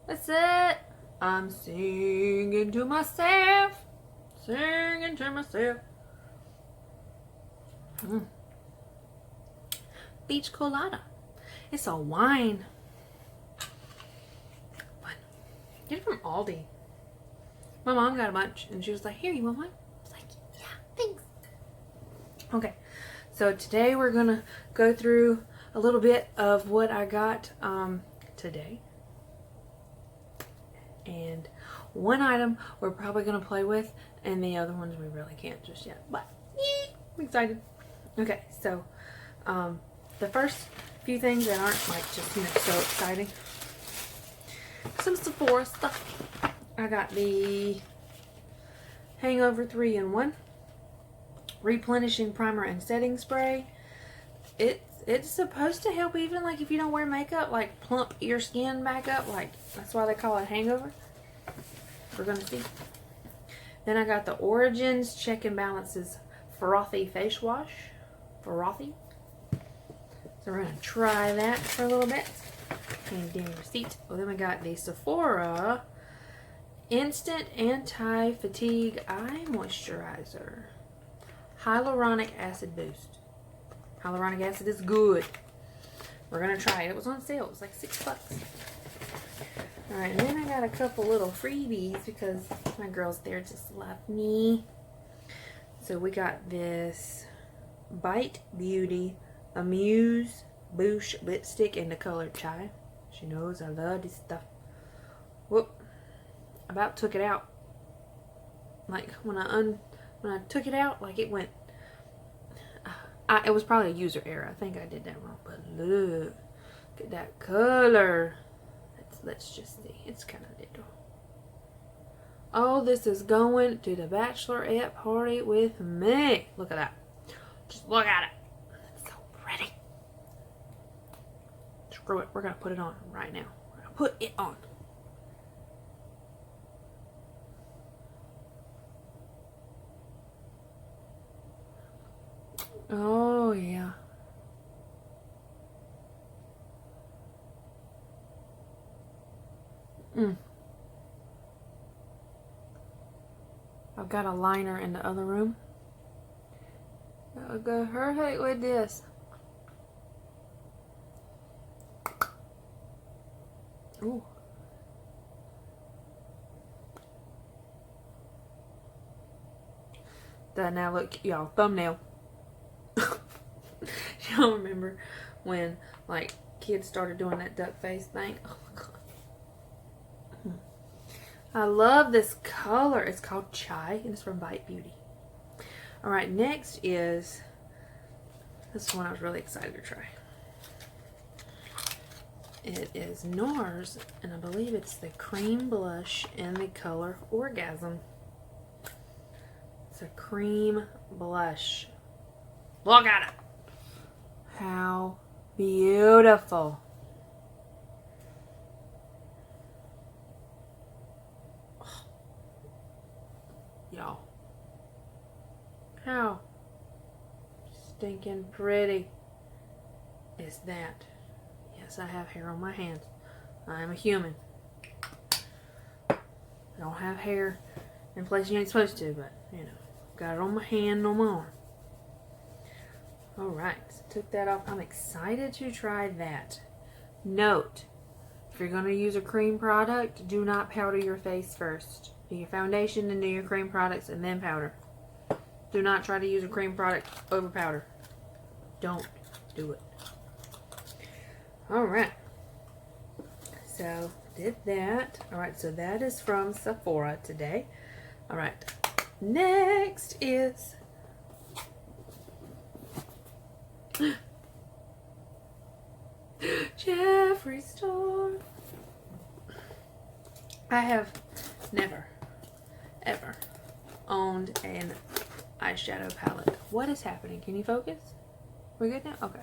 That's it. I'm singing to myself. Singing to myself. Beach colada. It's a wine. What? Get it from Aldi. My mom got a bunch and she was like, here, you want one? I was like, yeah, thanks. Okay, so today we're gonna go through a little bit of what I got today. And one item we're probably gonna play with, and the other ones we really can't just yet. But yeah, I'm excited. Okay, so the first few things that aren't like just so exciting. Some Sephora stuff. I got the Hangover 3-in-1 replenishing primer and setting spray. It's supposed to help even like if you don't wear makeup, like plump your skin back up. Like that's why they call it hangover. We're gonna see. Then I got the Origins Check and Balances Frothy Face Wash. Frothy. So we're gonna try that for a little bit. And then receipt. Well, then we got the Sephora Instant Anti-Fatigue Eye Moisturizer. Hyaluronic Acid Boost. Hyaluronic acid is good. We're gonna try it. It was on sale. It was like $6. Alright, and then I got a couple little freebies because my girls there just love me. So we got this Bite Beauty Amuse Bouche lipstick in the color Chai. She knows I love this stuff. Whoop. About took it out. Like when I took it out, like it went. It was probably a user error. I think I did that wrong. But look at that color. Let's just see. It's kind of little. Oh, this is going to the bachelorette party with me. Look at that. Just look at it. It's so pretty. Screw it. We're going to put it on right now. We're going to put it on. Oh, yeah. I've got a liner in the other room. That'll go perfect with this. Ooh. That now look, y'all, thumbnail. Y'all remember when like kids started doing that duck face thing? Oh my god. I love this color. It's called Chai and it's from Bite Beauty. Alright, next is this one I was really excited to try. It is NARS and I believe it's the cream blush in the color Orgasm. It's a cream blush. Look at it. How beautiful. Oh. Y'all. How stinking pretty is that? Yes, I have hair on my hands. I am a human. I don't have hair in places you ain't supposed to, but you know, got it on my hand, on my arm. Alright, so took that off. I'm excited to try that. Note, if you're going to use a cream product, do not powder your face first. Do your foundation, then do your cream products, and then powder. Do not try to use a cream product over powder. Don't do it. Alright. So, did that. Alright, so that is from Sephora today. Alright. Next is Jeffree Star. I have never, ever owned an eyeshadow palette. What is happening? Can you focus? We're good now? Okay.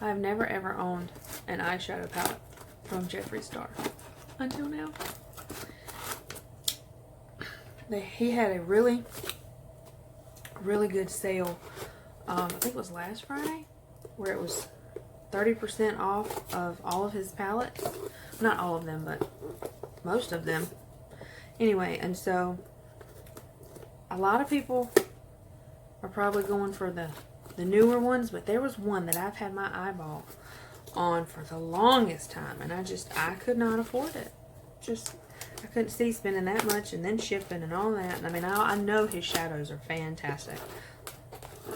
I've never ever owned an eyeshadow palette from Jeffree Star until now. He had a really good sale. I think it was last Friday, where it was 30% off of all of his palettes. Not all of them, but most of them. Anyway, and so a lot of people are probably going for the newer ones, but there was one that I've had my eyeball on for the longest time, and I could not afford it. I couldn't see spending that much and then shipping and all that. And I mean, I know his shadows are fantastic.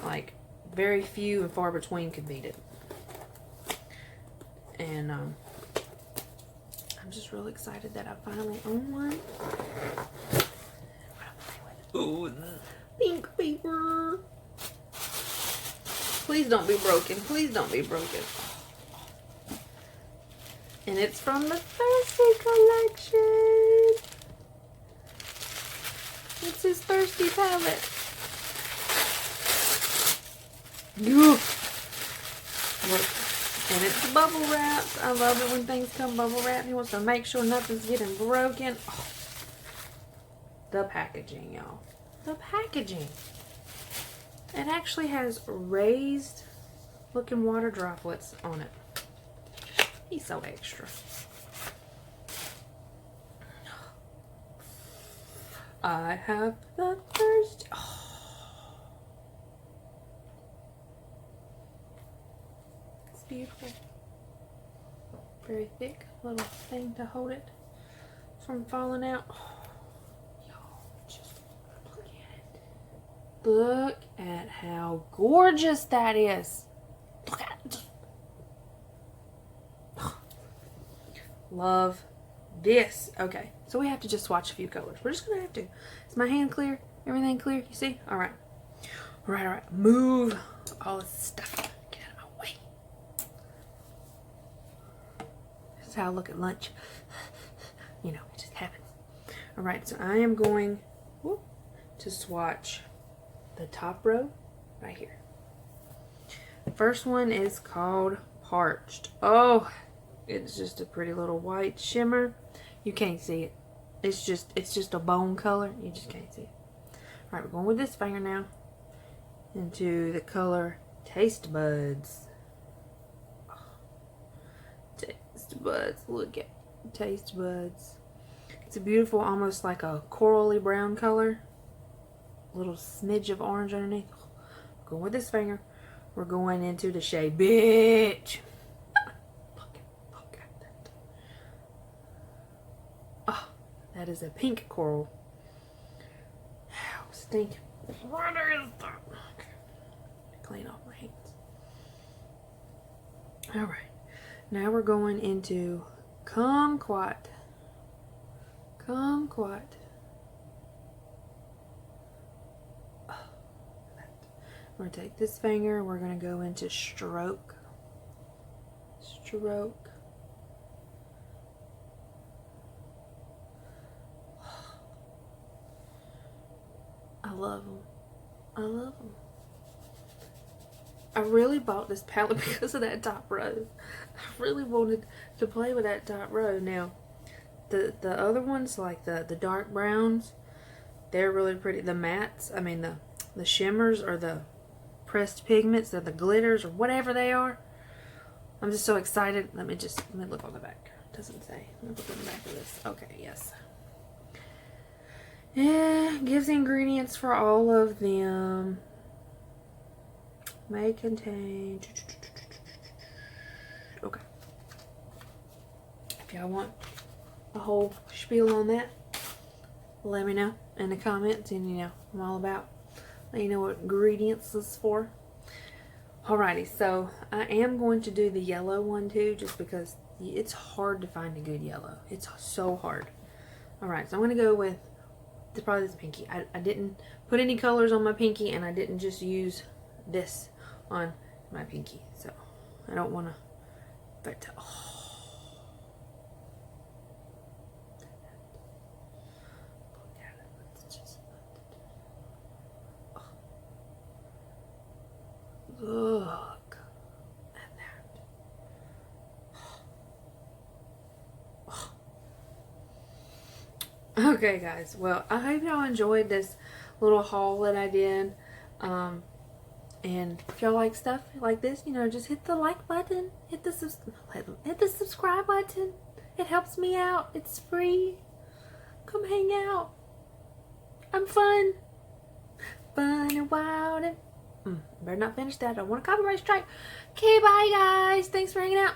Like, very few and far between could beat it. And I'm just really excited that I finally own one. Ooh, pink paper. Please don't be broken. Please don't be broken. And it's from the Thirsty collection. It's his Thirsty palette. Look. And it's bubble wrapped. I love it when things come bubble wrapped. He wants to make sure nothing's getting broken. Oh. The packaging, y'all. The packaging. It actually has raised looking water droplets on it. He's so extra. I have the thirst. Oh. It's beautiful. Very thick little thing to hold it from falling out. Oh. Y'all, just look at it. Look at how gorgeous that is. Look at it. Love this. Okay, so we have to just swatch a few colors. We're just gonna have to. Is my hand clear? Everything clear? You see? All right. All right, all right. Move all this stuff. Get out of my way. This is how I look at lunch. You know, it just happens. All right, so I am going to swatch the top row right here. The first one is called Parched. Oh, it's just a pretty little white shimmer. You can't see it. It's just a bone color. You just can't see it. Alright, we're going with this finger now into the color Taste Buds. Oh, Taste Buds. Look at Taste Buds. It's a beautiful, almost like a corally brown color. A little smidge of orange underneath. Going with this finger. We're going into the shade Bitch. That is a pink coral. Ow, stink. What is that? Okay. Clean off my hands. Alright. Now we're going into Kumquat. Kumquat. Oh, we're going to take this finger. We're going to go into Stroke. Stroke. I love them. I love them. I really bought this palette because of that top row. I really wanted to play with that top row. Now, the other ones, like the dark browns, they're really pretty. The mattes, I mean the shimmers or the pressed pigments or the glitters or whatever they are. I'm just so excited. Let me look on the back. It doesn't say. Let me look on the back of this. Okay, yes. Yeah, gives the ingredients for all of them. May contain. Okay. If y'all want a whole spiel on that, let me know in the comments, and you know, I'm all about let you know what ingredients this is for. Alrighty, so I am going to do the yellow one too, just because it's hard to find a good yellow. It's so hard. Alright, so I'm going to go with probably this pinky. I didn't put any colors on my pinky, and I didn't just use this on my pinky, so I don't want to. But look at it. Let's just look at that. Okay, guys. Well, I hope y'all enjoyed this little haul that I did. And if y'all like stuff like this, you know, just hit the like button, hit the subscribe button, It helps me out. It's free. Come hang out. I'm fun. Fun and wild and... better not finish that. I don't want a copyright strike. Okay, bye guys. Thanks for hanging out.